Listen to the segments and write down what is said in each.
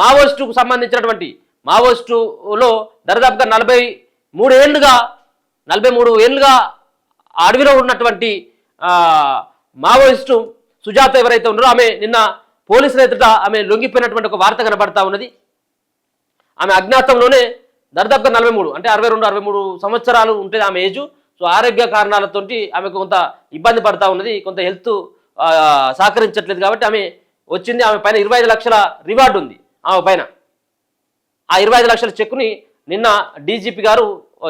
మావోయిస్టుకు సంబంధించినటువంటి మావోయిస్టులో దరిదాపుగా 43 ఏళ్ళుగా అడవిలో ఉన్నటువంటి మావోయిస్టు సుజాత ఎవరైతే ఉన్నారో ఆమె నిన్న పోలీసుల ఎదుట ఆమె లొంగిపోయినటువంటి ఒక వార్త కనబడతా ఉన్నది. ఆమె అజ్ఞాతంలోనే దరిదాపుగా 43 అంటే 62-63 సంవత్సరాలు ఉంటుంది ఆమె ఏజు. సో ఆరోగ్య కారణాలతోటి ఆమెకు కొంత ఇబ్బంది పడతా ఉన్నది, కొంత హెల్త్ సహకరించట్లేదు కాబట్టి ఆమె వచ్చింది. ఆమె పైన 25 లక్షల రివార్డు ఉంది ఆమె పైన. ఆ 25 లక్షల చెక్కుని నిన్న డీజీపీ గారు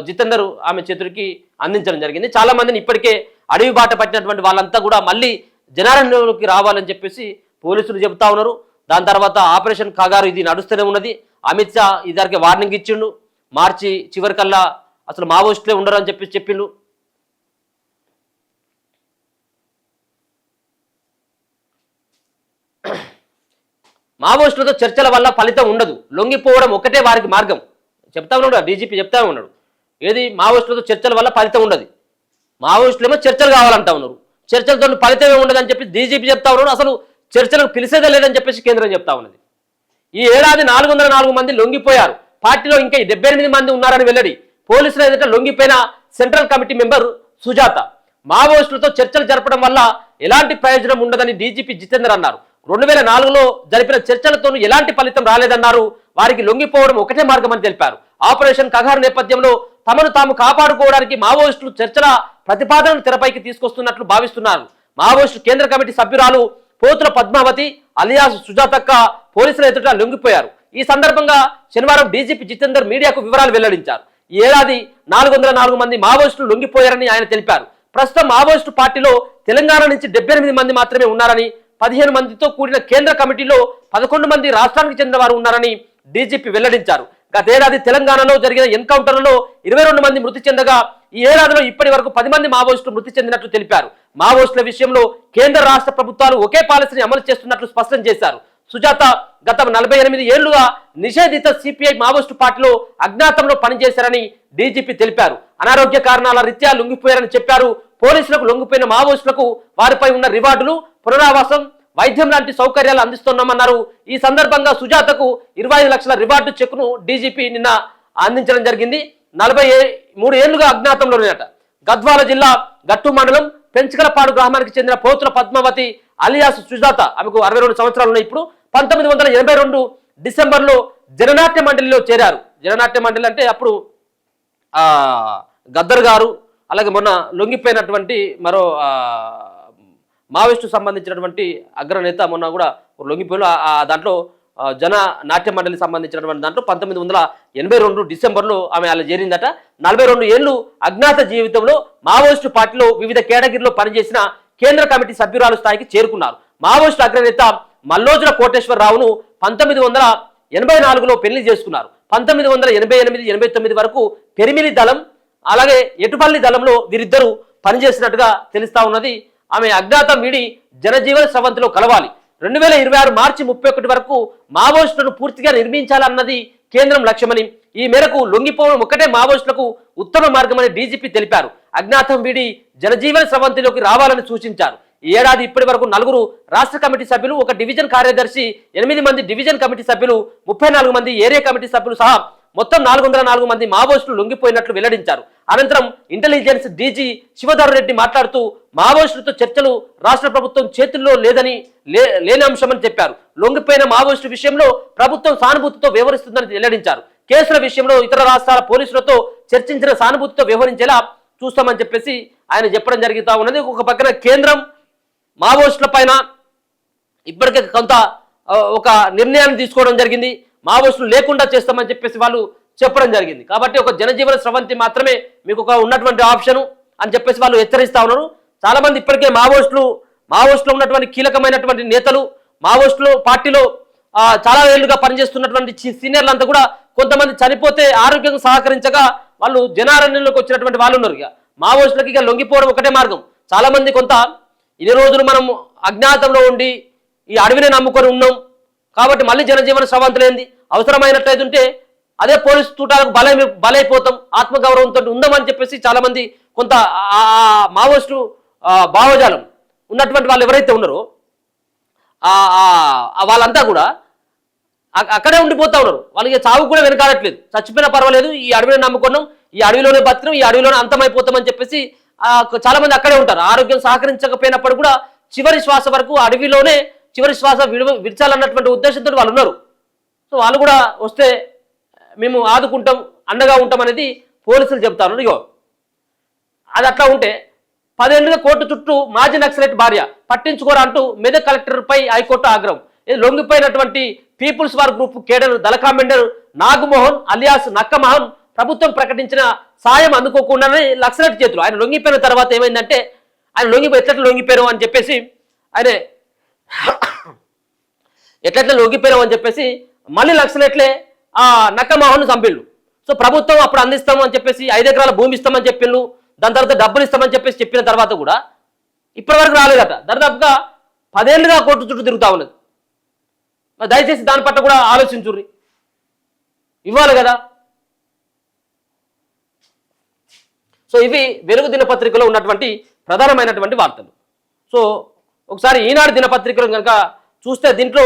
జితేందర్ ఆమె చేతుడికి అందించడం జరిగింది. చాలా మందిని ఇప్పటికే అడవి బాట పట్టినటువంటి వాళ్ళంతా కూడా మళ్ళీ జనారణ్యంలోకి రావాలని చెప్పేసి పోలీసులు చెబుతా ఉన్నారు. దాని తర్వాత ఆపరేషన్ కాగారు ఇది నడుస్తూనే ఉన్నది. అమిత్ షా ఇద్దరికి వార్నింగ్ ఇచ్చిండు, మార్చి చివరికల్లా అసలు మావోయిస్టులే ఉండరు అని చెప్పేసి చెప్పిండు. మావోయిస్టులతో చర్చల వల్ల ఫలితం ఉండదు, లొంగిపోవడం ఒకటే వారికి మార్గం చెప్తా ఉన్నాడు డీజీపీ. చెప్తా ఉన్నాడు ఏది మావోయిస్టులతో చర్చల వల్ల ఫలితం ఉండదు, మావోయిస్టులేమో చర్చలు కావాలంటా ఉన్నారు, చర్చలతో ఫలితమే ఉండదని చెప్పి డీజీపీ చెప్తా ఉన్నాడు. అసలు చర్చలకు పిలిచేదే లేదని చెప్పేసి కేంద్రం చెప్తా ఉన్నది. ఈ ఏడాది 404 మంది లొంగిపోయారు, పార్టీలో ఇంకా 78 మంది ఉన్నారని వెల్లడి. పోలీసుల ఎదుట లొంగిపోయిన సెంట్రల్ కమిటీ మెంబర్ సుజాత. మావోయిస్టులతో చర్చలు జరపడం వల్ల ఎలాంటి ప్రయోజనం ఉండదని డీజీపీ జితేందర్ అన్నారు. 2004లో జరిపిన చర్చలతోనూ ఎలాంటి ఫలితం రాలేదన్నారు. వారికి లొంగిపోవడం ఒకటే మార్గం అని తెలిపారు. ఆపరేషన్ కగారు నేపథ్యంలో తమను తాము కాపాడుకోవడానికి మావోయిస్టులు చర్చల ప్రతిపాదనను తెరపైకి తీసుకొస్తున్నట్లు భావిస్తున్నారు. మావోయిస్టు కేంద్ర కమిటీ సభ్యురాలు పోతుల పద్మావతి అలియాస్ సుజాతక్క పోలీసుల ఎదుట లొంగిపోయారు. ఈ సందర్భంగా శనివారం డీజీపీ జితేందర్ మీడియాకు వివరాలు వెల్లడించారు. ఈ ఏడాది 404 మంది మావోయిస్టులు లొంగిపోయారని ఆయన తెలిపారు. ప్రస్తుతం మావోయిస్టు పార్టీలో తెలంగాణ నుంచి 78 మంది మాత్రమే ఉన్నారని, 15 మందితో కూడిన కేంద్ర కమిటీలో 11 మంది రాష్ట్రానికి చెందిన వారు ఉన్నారని డీజీపీ వెల్లడించారు. గతేడాది తెలంగాణలో జరిగిన ఎన్కౌంటర్లలో 22 మంది మృతి చెందగా ఈ ఏడాదిలో ఇప్పటి వరకు 10 మంది మావోయిస్టులు మృతి చెందినట్లు తెలిపారు. మావోయిస్టుల విషయంలో కేంద్ర రాష్ట్ర ప్రభుత్వాలు ఒకే పాలసీని అమలు చేస్తున్నట్లు స్పష్టం చేశారు. సుజాత గత 48 ఏళ్లుగా నిషేధిత సిపిఐ మావోయిస్టు పార్టీలో అజ్ఞాతంలో పనిచేశారని డీజీపీ తెలిపారు. అనారోగ్య కారణాల రీత్యా లొంగిపోయారని చెప్పారు. పోలీసులకు లొంగిపోయిన మావోయిస్టులకు వారిపై ఉన్న రివార్డులు, పునరావాసం, వైద్యం లాంటి సౌకర్యాలు అందిస్తున్నామన్నారు. ఈ సందర్భంగా సుజాతకు 25 లక్షల రివార్డు చెక్కును డీజీపీ నిన్న అందించడం జరిగింది. 43 ఏళ్లుగా అజ్ఞాతంలోనేట. గద్వాల జిల్లా గట్టు మండలం పెంచకలపాడు గ్రామానికి చెందిన పోతుల పద్మావతి అలియాస్ సుజాత, ఆమెకు 62 సంవత్సరాలు ఉన్నాయి. ఇప్పుడు 1982 డిసెంబర్లో జననాట్య మండలిలో చేరారు. జననాట్య మండలి అంటే అప్పుడు గద్దర్ గారు, అలాగే మొన్న లొంగిపోయినటువంటి మరో మావోయిస్టు సంబంధించినటువంటి అగ్రనేత మొన్న కూడా లొంగిపోయిన దాంట్లో జన నాట్య మండలి సంబంధించినటువంటి దాంట్లో 1982 డిసెంబర్లో ఆమె అలా చేరిందట. 42 ఏళ్లు అజ్ఞాత జీవితంలో మావోయిస్టు పార్టీలో వివిధ కేటగిరీలో పనిచేసిన కేంద్ర కమిటీ సభ్యురాలు స్థాయికి చేరుకున్నారు. మావోయిస్టు అగ్రనేత మల్లోజుల కోటేశ్వరరావును 1984లో పెళ్లి చేసుకున్నారు. 1988-89 వరకు పెరిమిలి దళం అలాగే ఎటుపల్లి దళంలో వీరిద్దరూ పనిచేసినట్టుగా తెలుస్తా ఉన్నది. ఆమె అజ్ఞాతం వీడి జనజీవన స్రవంతిలో కలవాలి. 2026 మార్చి 31 వరకు మావోయిస్టులను పూర్తిగా నిర్మించాలన్నది కేంద్రం లక్ష్యమని, ఈ మేరకు లొంగిపోవడం ఒకటే మావోయిస్టులకు ఉత్తమ మార్గమని డీజీపీ తెలిపారు. అజ్ఞాతం వీడి జనజీవన స్రవంతిలోకి రావాలని సూచించారు. ఈ ఏడాది ఇప్పటి వరకు 4 రాష్ట్ర కమిటీ సభ్యులు, 1 డివిజన్ కార్యదర్శి, 8 మంది డివిజన్ కమిటీ సభ్యులు, 34 మంది ఏరియా కమిటీ సభ్యులు సహా మొత్తం 404 మంది మావోయిస్టులు లొంగిపోయినట్లు వెల్లడించారు. అనంతరం ఇంటెలిజెన్స్ డీజీ శివధర్ రెడ్డి మాట్లాడుతూ మావోయిస్టులతో చర్చలు రాష్ట్ర ప్రభుత్వం చేతుల్లో లేని అంశమని చెప్పారు. లొంగిపోయిన మావోయిస్టు విషయంలో ప్రభుత్వం సానుభూతితో వ్యవహరిస్తుందని వెల్లడించారు. కేసుల విషయంలో ఇతర రాష్ట్రాల పోలీసులతో చర్చించిన సానుభూతితో వ్యవహరించేలా చూస్తామని చెప్పేసి ఆయన చెప్పడం జరుగుతూ ఉన్నది. ఒక పక్కన కేంద్రం మావోయిస్టుల పైన ఇప్పటికే కొంత ఒక నిర్ణయాన్ని తీసుకోవడం జరిగింది. మావోయిస్టులు లేకుండా చేస్తామని చెప్పేసి వాళ్ళు చెప్పడం జరిగింది. కాబట్టి ఒక జనజీవన స్రవంతి మాత్రమే మీకు ఒక ఉన్నటువంటి ఆప్షను అని చెప్పేసి వాళ్ళు హెచ్చరిస్తా ఉన్నారు. చాలా మంది ఇప్పటికే మావోయిస్టులో ఉన్నటువంటి కీలకమైనటువంటి నేతలు, మావోయిస్టులు పార్టీలో చాలా ఏళ్లుగా పనిచేస్తున్నటువంటి సీనియర్లంతా కూడా కొంతమంది చనిపోతే ఆరోగ్యంగా సహకరించగా వాళ్ళు జనారణ్యంలోకి వచ్చినటువంటి వాళ్ళు ఉన్నారు. ఇక మావోయిస్టులకి ఇక లొంగిపోవడం ఒకటే మార్గం. చాలా మంది కొంత ఇన్ని రోజులు మనం అజ్ఞాతంలో ఉండి ఈ అడవిని నమ్ముకొని ఉన్నాం కాబట్టి మళ్ళీ జనజీవన స్రవంతులేంది, అవసరమైనట్లయితే ఉంటే అదే పోలీసు తూటాలకు బలైపోతాం, ఆత్మగౌరవంతో ఉందామని చెప్పేసి చాలా మంది కొంత మావోయిస్టు భావజాలం ఉన్నటువంటి వాళ్ళు ఎవరైతే ఉన్నారో వాళ్ళంతా కూడా అక్కడే ఉండిపోతా ఉన్నారు. వాళ్ళకి చావు కూడా వెనకాడట్లేదు. చచ్చిపోయినా పర్వాలేదు, ఈ అడవిలో నమ్ముకున్నాం, ఈ అడవిలోనే బతికినాం, ఈ అడవిలోనే అంతమైపోతామని చెప్పేసి చాలా మంది అక్కడే ఉంటారు. ఆరోగ్యం సహకరించకపోయినప్పుడు కూడా చివరి శ్వాస వరకు అడవిలోనే చివరి శ్వాస విడిచాలన్నటువంటి ఉద్దేశంతో వాళ్ళు ఉన్నారు. సో వాళ్ళు కూడా వస్తే మేము ఆదుకుంటాం, అండగా ఉంటాం అనేది పోలీసులు చెప్తా ఉన్నారు. ఇగో అది అట్లా ఉంటే 10 ఏళ్లుగా కోర్టు చుట్టూ మాజీ నక్సలైట్ భార్య పట్టించుకోరా అంటూ మెదక్ కలెక్టర్పై హైకోర్టు ఆగ్రహం. లొంగిపోయినటువంటి పీపుల్స్ వార్ గ్రూప్ కేడర్ దళకామెండర్ నాగమోహన్ అలియాస్ నక్కమోహన్ ప్రభుత్వం ప్రకటించిన సాయం అందుకోకుండానే నక్సలైట్ చేతులు. ఆయన లొంగిపోయిన తర్వాత ఏమైందంటే ఆయన ఎట్లా లొంగిపోయారు అని చెప్పేసి ఆయన ఎట్లా లొంగిపోయారు అని చెప్పేసి మళ్ళీ నక్సలైట్లే ఆ నక్కమోహన్ చంపిళ్ళు. సో ప్రభుత్వం అప్పుడు అందిస్తాము అని చెప్పేసి 5 ఎకరాల భూమి ఇస్తామని చెప్పిళ్ళు, దాని తర్వాత డబ్బులు ఇస్తామని చెప్పేసి చెప్పిన తర్వాత కూడా ఇప్పటి వరకు రాలేదట. దాదాపుగా 10 ఏళ్లుగా కోర్టు చుట్టూ తిరుగుతా ఉన్నది. దయచేసి దాని పట్ల కూడా ఆలోచించుర్రి, ఇవ్వాలి కదా. సో ఇవి వెలుగు దినపత్రికలో ఉన్నటువంటి ప్రధానమైనటువంటి వార్తలు. సో ఒకసారి ఈనాడు దినపత్రికలు కనుక చూస్తే దీంట్లో